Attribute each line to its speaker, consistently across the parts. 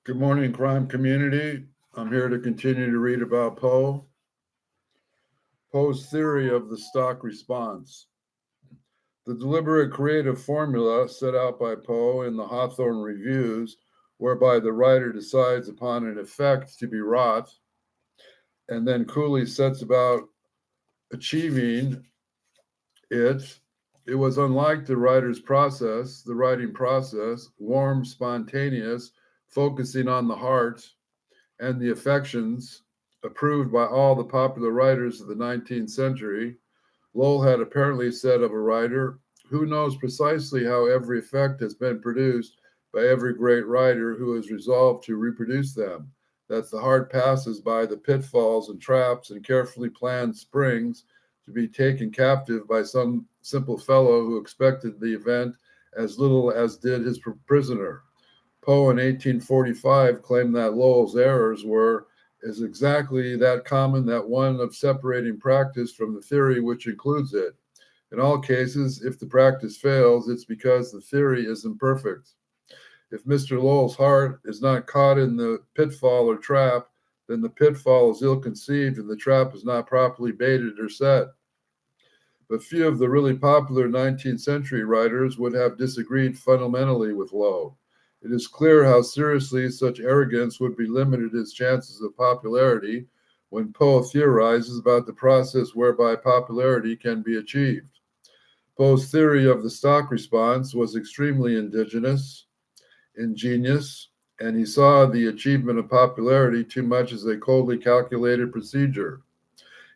Speaker 1: Good morning, crime community. I'm here to continue to read about Poe. Poe's theory of the stock response. The deliberate creative formula set out by Poe in the Hawthorne Reviews, whereby the writer decides upon an effect to be wrought and then coolly sets about achieving it. It was unlike the writing process, warm, spontaneous, focusing on the heart and the affections, approved by all the popular writers of the 19th century. Lowell had apparently said of a writer, "Who knows precisely how every effect has been produced by every great writer who has resolved to reproduce them, that the heart passes by the pitfalls and traps and carefully planned springs to be taken captive by some simple fellow who expected the event as little as did his prisoner." Poe in 1845 claimed that Lowell's errors is exactly that common, that one of separating practice from the theory which includes it. In all cases, if the practice fails, it's because the theory is imperfect. If Mr. Lowell's heart is not caught in the pitfall or trap, then the pitfall is ill conceived and the trap is not properly baited or set. But few of the really popular 19th century writers would have disagreed fundamentally with Lowell. It is clear how seriously such arrogance would be limited his chances of popularity when Poe theorizes about the process whereby popularity can be achieved. Poe's theory of the stock response was extremely ingenious, and he saw the achievement of popularity too much as a coldly calculated procedure.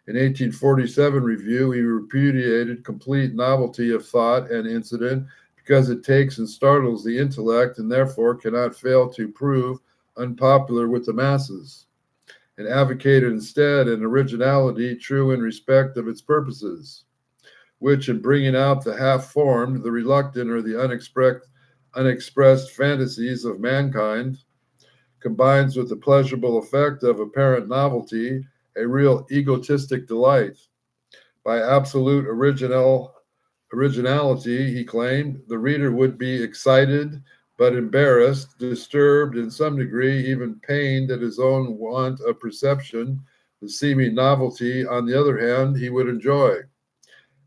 Speaker 1: In 1847 review, he repudiated complete novelty of thought and incident because it takes and startles the intellect and therefore cannot fail to prove unpopular with the masses, and advocated instead an originality true in respect of its purposes, which in bringing out the half-formed, the reluctant, or the unexpressed fantasies of mankind, combines with the pleasurable effect of apparent novelty a real egotistic delight. By absolute originality, he claimed, the reader would be excited but embarrassed, disturbed in some degree, even pained at his own want of perception. The seeming novelty, on the other hand, he would enjoy.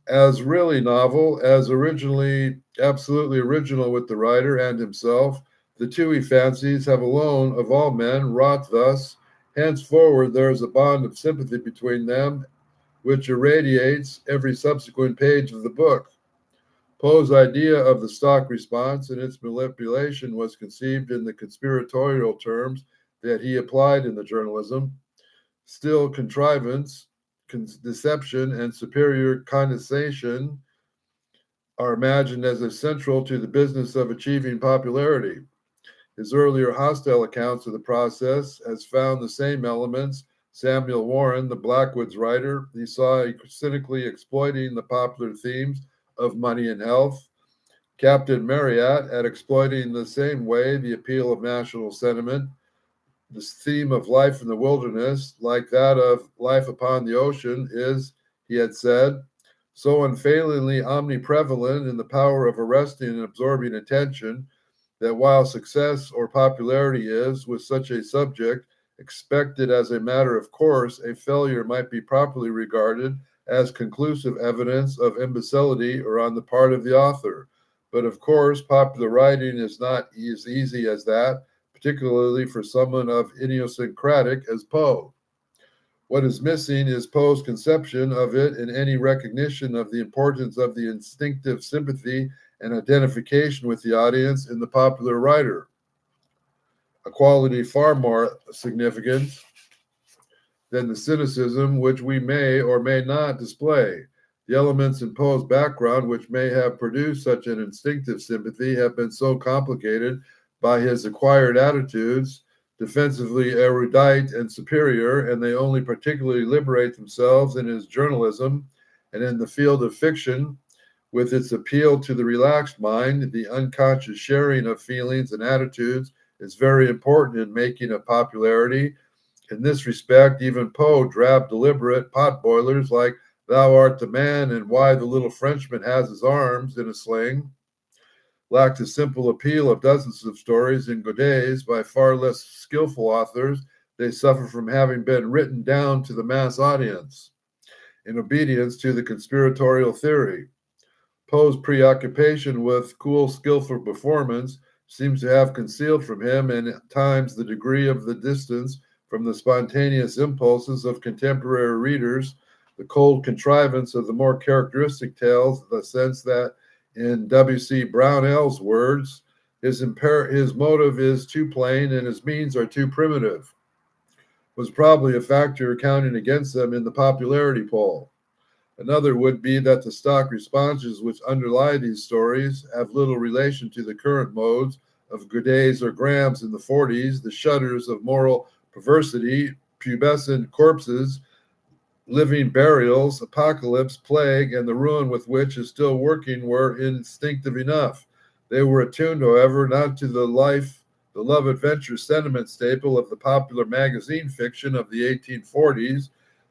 Speaker 1: As really novel, as originally, absolutely original with the writer and himself, the two he fancies have alone, of all men, wrought thus. Henceforward there is a bond of sympathy between them which irradiates every subsequent page of the book. Poe's idea of the stock response and its manipulation was conceived in the conspiratorial terms that he applied in the journalism. Still, contrivance, deception, and superior condensation are imagined as essential to the business of achieving popularity. His earlier hostile accounts of the process has found the same elements. Samuel Warren, the Blackwoods writer, he saw cynically exploiting the popular themes of money and health. Captain Marryat at exploiting the same way the appeal of national sentiment. The theme of life in the wilderness, like that of life upon the ocean, is, he had said, so unfailingly omniprevalent in the power of arresting and absorbing attention that while success or popularity is, with such a subject, expected as a matter of course, a failure might be properly regarded as conclusive evidence of imbecility or on the part of the author. But of course, popular writing is not as easy as that, particularly for someone of idiosyncratic as Poe. What is missing is Poe's conception of it in any recognition of the importance of the instinctive sympathy and identification with the audience in the popular writer, a quality far more significant than the cynicism which we may or may not display. The elements in Poe's background which may have produced such an instinctive sympathy have been so complicated by his acquired attitudes, defensively erudite and superior, and they only particularly liberate themselves in his journalism and in the field of fiction, with its appeal to the relaxed mind. The unconscious sharing of feelings and attitudes is very important in making a popularity. In this respect, even Poe drab deliberate potboilers like "Thou art the man" and "Why the little Frenchman has his arms in a sling." lacked the simple appeal of dozens of stories in Godey's by far less skillful authors. They suffer from having been written down to the mass audience in obedience to the conspiratorial theory. Poe's preoccupation with cool, skillful performance seems to have concealed from him and at times the degree of the distance from the spontaneous impulses of contemporary readers, the cold contrivance of the more characteristic tales, the sense that, in W.C. Brownell's words, his motive is too plain and his means are too primitive, was probably a factor counting against them in the popularity poll. Another would be that the stock responses which underlie these stories have little relation to the current modes of Godey's or Graham's in the 40s, the shudders of moral perversity, pubescent corpses, living burials, apocalypse, plague, and the ruin with which is still working were instinctive enough. They were attuned, however, not to the love adventure sentiment staple of the popular magazine fiction of the 1840s,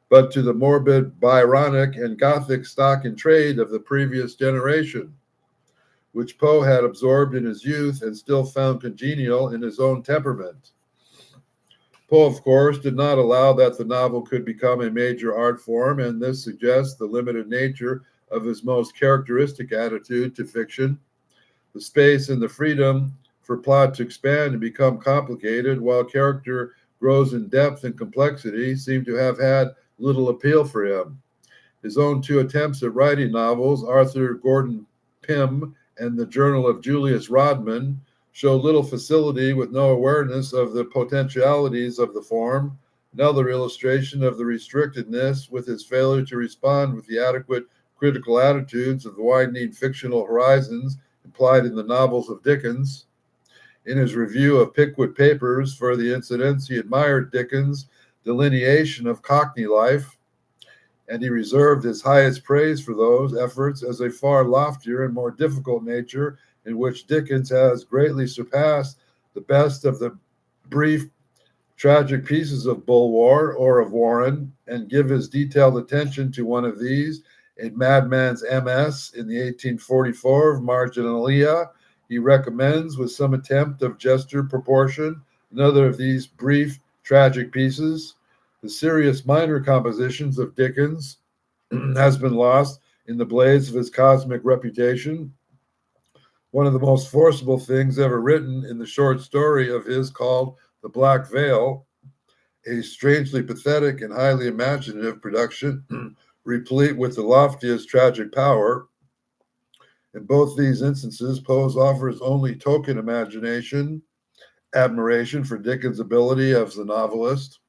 Speaker 1: but to the morbid, Byronic, and Gothic stock in trade of the previous generation, which Poe had absorbed in his youth and still found congenial in his own temperament. Poe, of course, did not allow that the novel could become a major art form, and this suggests the limited nature of his most characteristic attitude to fiction. The space and the freedom for plot to expand and become complicated while character grows in depth and complexity seem to have had little appeal for him. His own two attempts at writing novels, Arthur Gordon Pym and The Journal of Julius Rodman, show little facility with no awareness of the potentialities of the form. Another illustration of the restrictedness with his failure to respond with the adequate critical attitudes of the widening fictional horizons implied in the novels of Dickens. In his review of Pickwick Papers for the incidents, he admired Dickens' delineation of Cockney life, and he reserved his highest praise for those efforts as a far loftier and more difficult nature in which Dickens has greatly surpassed the best of the brief, tragic pieces of Bulwer or of Warren, and give his detailed attention to one of these, a Madman's MS in the 1844 Marginalia. He recommends, with some attempt of gesture proportion, another of these brief, tragic pieces. The serious minor compositions of Dickens has been lost in the blaze of his cosmic reputation. One of the most forcible things ever written in the short story of his called The Black Veil, a strangely pathetic and highly imaginative production, replete with the loftiest tragic power. In both these instances, Poe offers only token admiration for Dickens' ability as a novelist,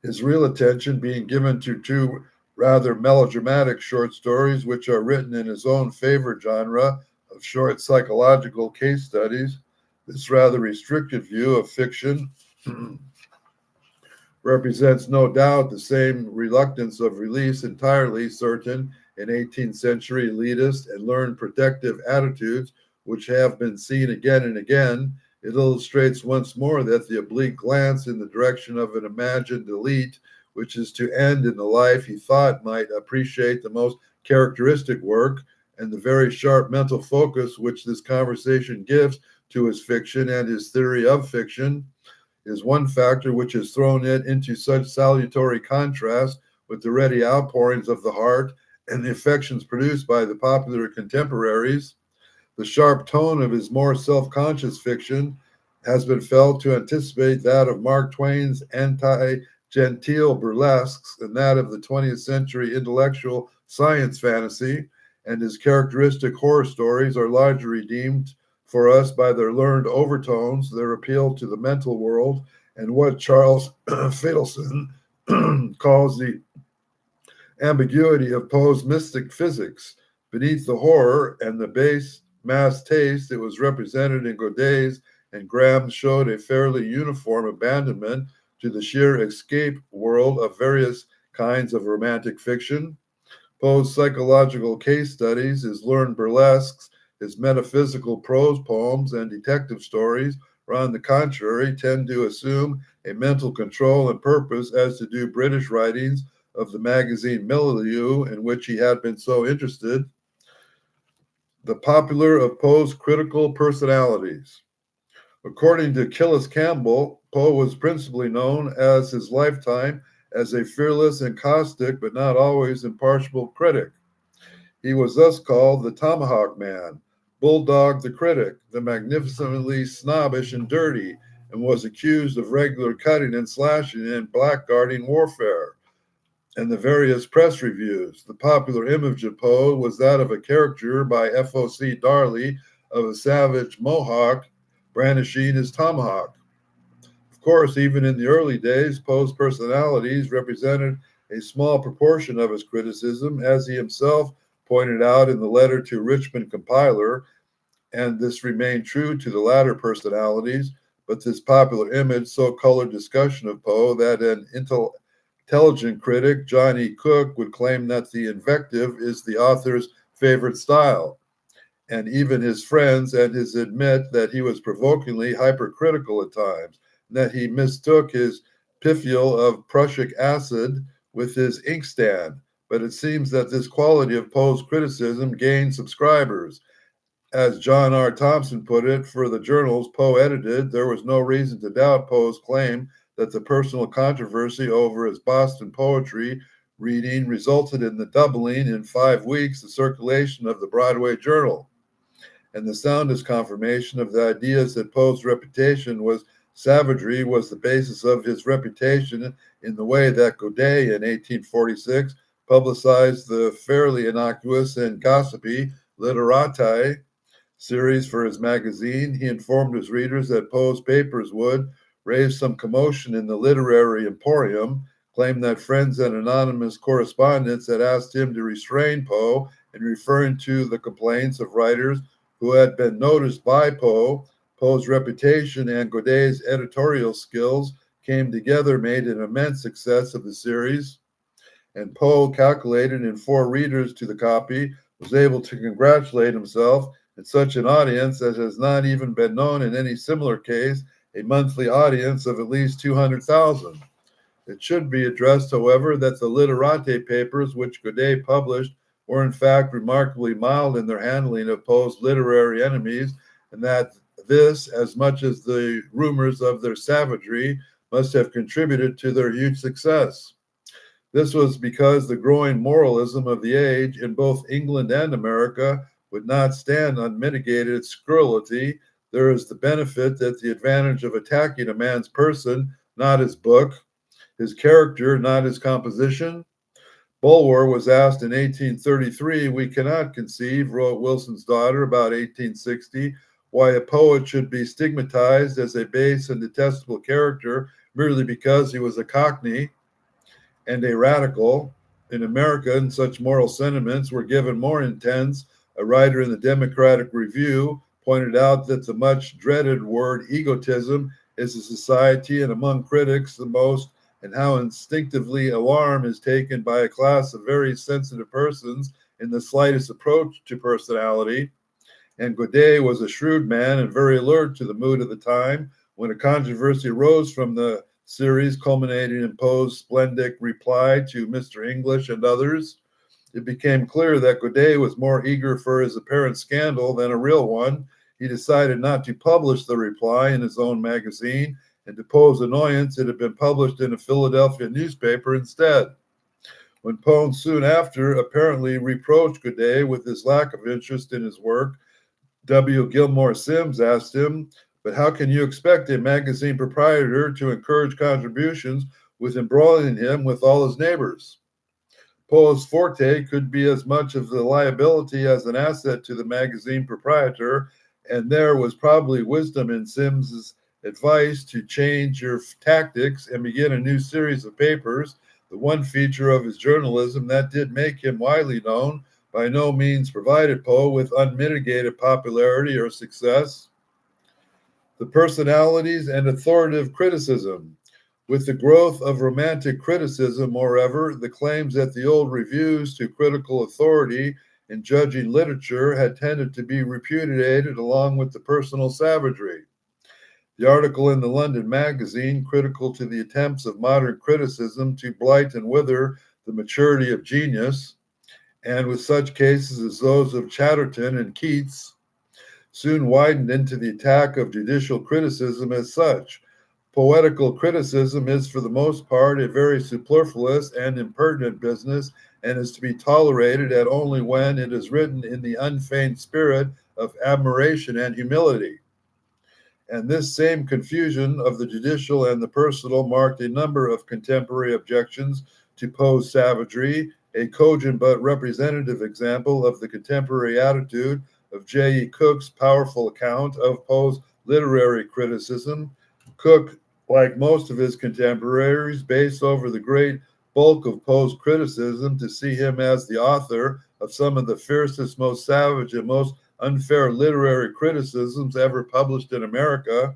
Speaker 1: his real attention being given to two rather melodramatic short stories which are written in his own favorite genre of short psychological case studies. This rather restricted view of fiction represents no doubt the same reluctance of release entirely certain in 18th century elitist and learned protective attitudes which have been seen again and again. It illustrates once more that the oblique glance in the direction of an imagined elite, which is to end in the life he thought might appreciate the most characteristic work, and the very sharp mental focus which this conversation gives to his fiction and his theory of fiction, is one factor which has thrown it into such salutary contrast with the ready outpourings of the heart and the affections produced by the popular contemporaries. The sharp tone of his more self-conscious fiction has been felt to anticipate that of Mark Twain's anti-genteel burlesques and that of the 20th century intellectual science fantasy, and his characteristic horror stories are largely redeemed for us by their learned overtones, their appeal to the mental world, and what Charles Fadelson calls the ambiguity of Poe's mystic physics. Beneath the horror and the base mass taste, it was represented in Godey's, and Graham showed a fairly uniform abandonment to the sheer escape world of various kinds of romantic fiction. Poe's psychological case studies, his learned burlesques, his metaphysical prose poems, and detective stories, or on the contrary, tend to assume a mental control and purpose, as to do British writings of the magazine milieu in which he had been so interested. The popular of Poe's critical personalities. According to Killis Campbell, Poe was principally known as his lifetime as a fearless and caustic, but not always impartial critic. He was thus called the Tomahawk Man, Bulldog the Critic, the magnificently snobbish and dirty, and was accused of regular cutting and slashing and blackguarding warfare. And the various press reviews. The popular image of Poe was that of a caricature by F.O.C. Darley of a savage Mohawk brandishing his tomahawk. Of course, even in the early days, Poe's personalities represented a small proportion of his criticism, as he himself pointed out in the letter to Richmond Compiler, and this remained true to the latter personalities, but this popular image so colored discussion of Poe that an intelligent critic, John E. Cook, would claim that the invective is the author's favorite style. And even his friends and his admit that he was provokingly hypercritical at times, and that he mistook his piffial of prussic acid with his inkstand. But it seems that this quality of Poe's criticism gained subscribers. As John R. Thompson put it, for the journals Poe edited, there was no reason to doubt Poe's claim that the personal controversy over his Boston poetry reading resulted in the doubling in 5 weeks the circulation of the Broadway Journal. And the soundest confirmation of the ideas that Poe's reputation was savagery was the basis of his reputation in the way that Godet in 1846 publicized the fairly innocuous and gossipy Literati series for his magazine. He informed his readers that Poe's papers would raise some commotion in the literary emporium, claimed that friends and anonymous correspondents had asked him to restrain Poe in referring to the complaints of writers who had been noticed by Poe. Poe's reputation and Godet's editorial skills came together, made an immense success of the series, and Poe, calculated in 4 readers to the copy, was able to congratulate himself in such an audience as has not even been known in any similar case, a monthly audience of at least 200,000. It should be addressed, however, that the Literati papers which Godet published were in fact remarkably mild in their handling of Poe's literary enemies, and that this, as much as the rumors of their savagery, must have contributed to their huge success. This was because the growing moralism of the age in both England and America would not stand unmitigated scurrility. There is the benefit that the advantage of attacking a man's person, not his book, his character, not his composition. Bulwer was asked in 1833, "We cannot conceive," wrote Wilson's daughter about 1860, "why a poet should be stigmatized as a base and detestable character merely because he was a Cockney and a radical. In America, and such moral sentiments were given more intense. A writer in the Democratic Review pointed out that the much dreaded word egotism is a society, and among critics the most, and how instinctively alarm is taken by a class of very sensitive persons in the slightest approach to personality." And Godet was a shrewd man and very alert to the mood of the time. When a controversy arose from the series, culminating in Poe's splendid reply to Mr. English and others, it became clear that Godet was more eager for his apparent scandal than a real one. He decided not to publish the reply in his own magazine, and to Poe's annoyance, it had been published in a Philadelphia newspaper instead. When Poe soon after apparently reproached Godet with his lack of interest in his work, W. Gilmore Simms asked him, "But how can you expect a magazine proprietor to encourage contributions with embroiling him with all his neighbors?" Poe's forte could be as much of the liability as an asset to the magazine proprietor, and there was probably wisdom in Simms's advice to change your tactics and begin a new series of papers. The one feature of his journalism that did make him widely known by no means provided Poe with unmitigated popularity or success. The personalities and authoritative criticism. With the growth of romantic criticism, moreover, the claims that the old reviews to critical authority in judging literature had tended to be repudiated along with the personal savagery. The article in the London Magazine, critical to the attempts of modern criticism to blight and wither the maturity of genius, and with such cases as those of Chatterton and Keats, soon widened into the attack of judicial criticism as such. Poetical criticism is, for the most part, a very superfluous and impertinent business, and is to be tolerated at only when it is written in the unfeigned spirit of admiration and humility. And this same confusion of the judicial and the personal marked a number of contemporary objections to Poe's savagery, a cogent but representative example of the contemporary attitude of J.E. Cook's powerful account of Poe's literary criticism. Cook, like most of his contemporaries, based over the great bulk of Poe's criticism to see him as the author of some of the fiercest, most savage, and most unfair literary criticisms ever published in America,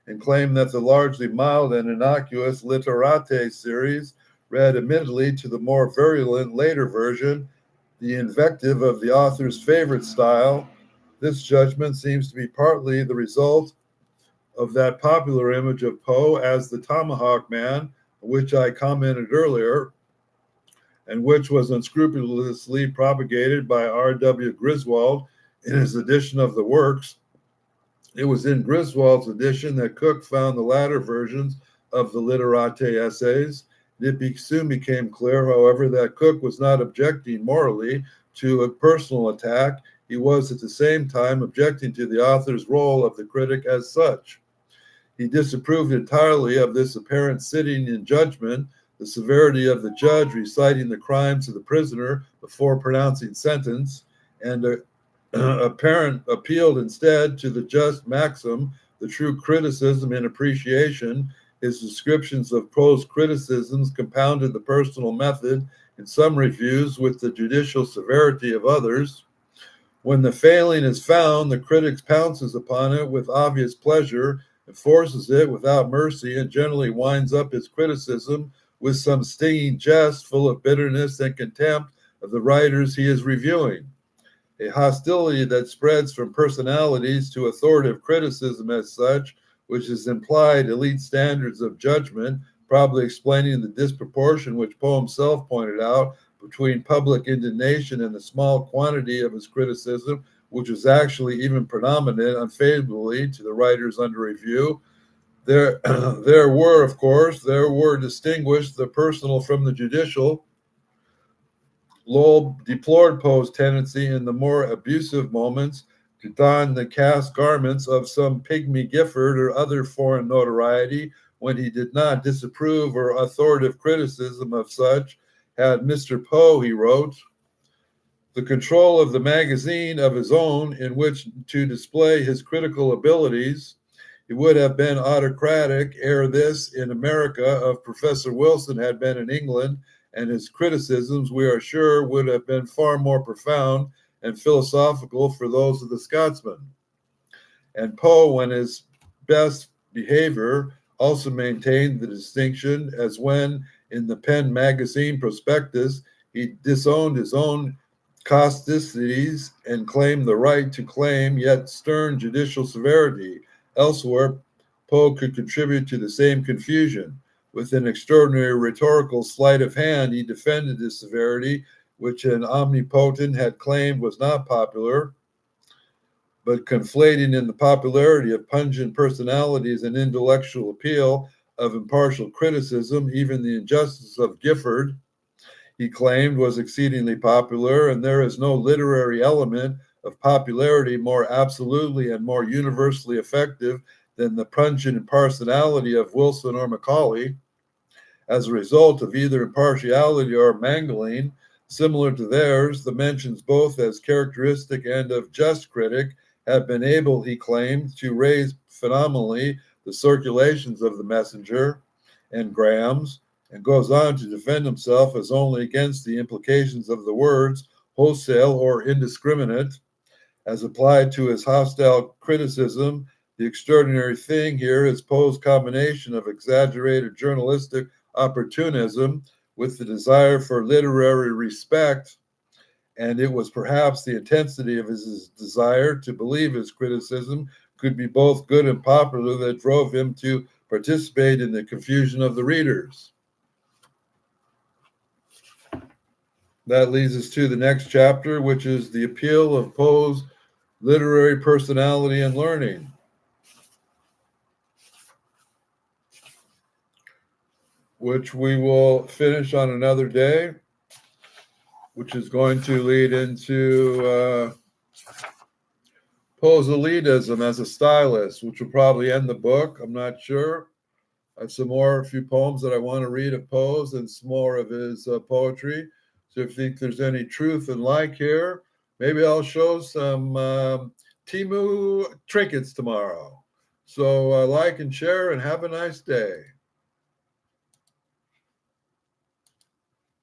Speaker 1: and claimed that the largely mild and innocuous Literate series read admittedly to the more virulent later version, the invective of the author's favorite style. This judgment seems to be partly the result of that popular image of Poe as the tomahawk man, which I commented earlier, and which was unscrupulously propagated by R.W. Griswold in his edition of the works. It was in Griswold's edition that Cook found the latter versions of the Literate essays. It soon became clear, however, that Cook was not objecting morally to a personal attack. He was at the same time objecting to the author's role of the critic as such. He disapproved entirely of this apparent sitting in judgment, the severity of the judge reciting the crimes of the prisoner before pronouncing sentence, and apparent appealed instead to the just maxim, the true criticism and appreciation. His descriptions of Poe's criticisms compounded the personal method in some reviews with the judicial severity of others. When the failing is found, the critic pounces upon it with obvious pleasure, enforces it without mercy, and generally winds up his criticism with some stinging jest full of bitterness and contempt of the writers he is reviewing. A hostility that spreads from personalities to authoritative criticism as such, which has implied elite standards of judgment, probably explaining the disproportion which Poe himself pointed out between public indignation and the small quantity of his criticism, which was actually even predominant unfavorably to the writers under review. There were distinguished the personal from the judicial. Lowell deplored Poe's tendency in the more abusive moments to don the cast garments of some pygmy Gifford or other foreign notoriety when he did not disapprove or authoritative criticism of such. Had Mr. Poe, he wrote, the control of the magazine of his own in which to display his critical abilities, he would have been autocratic ere this in America of Professor Wilson had been in England, and his criticisms, we are sure, would have been far more profound and philosophical for those of the Scotsman. And Poe, when his best behavior, also maintained the distinction, as when in the Penn magazine prospectus he disowned his own causticities and claimed the right to claim yet stern judicial severity. Elsewhere, Poe could contribute to the same confusion. With an extraordinary rhetorical sleight of hand, he defended his severity, which an omnipotent had claimed was not popular, but conflating in the popularity of pungent personalities and intellectual appeal of impartial criticism, even the injustice of Gifford, he claimed was exceedingly popular, and there is no literary element of popularity more absolutely and more universally effective than the pungent impartiality of Wilson or Macaulay. As a result of either impartiality or mangling, similar to theirs, the mentions both as characteristic and of just critic have been able, he claimed, to raise phenomenally the circulations of the Messenger and Graham's, and goes on to defend himself as only against the implications of the words wholesale or indiscriminate. As applied to his hostile criticism, the extraordinary thing here is Poe's combination of exaggerated journalistic opportunism with the desire for literary respect, and it was perhaps the intensity of his desire to believe his criticism could be both good and popular that drove him to participate in the confusion of the readers. That leads us to the next chapter, which is the appeal of Poe's literary personality and learning. Which we will finish on another day, which is going to lead into Poe's elitism as a stylist, which will probably end the book. I'm not sure. I have a few poems that I want to read of Poe's and some more of his poetry. So if you think there's any truth and like here, maybe I'll show some Temu trinkets tomorrow. So like and share and have a nice day.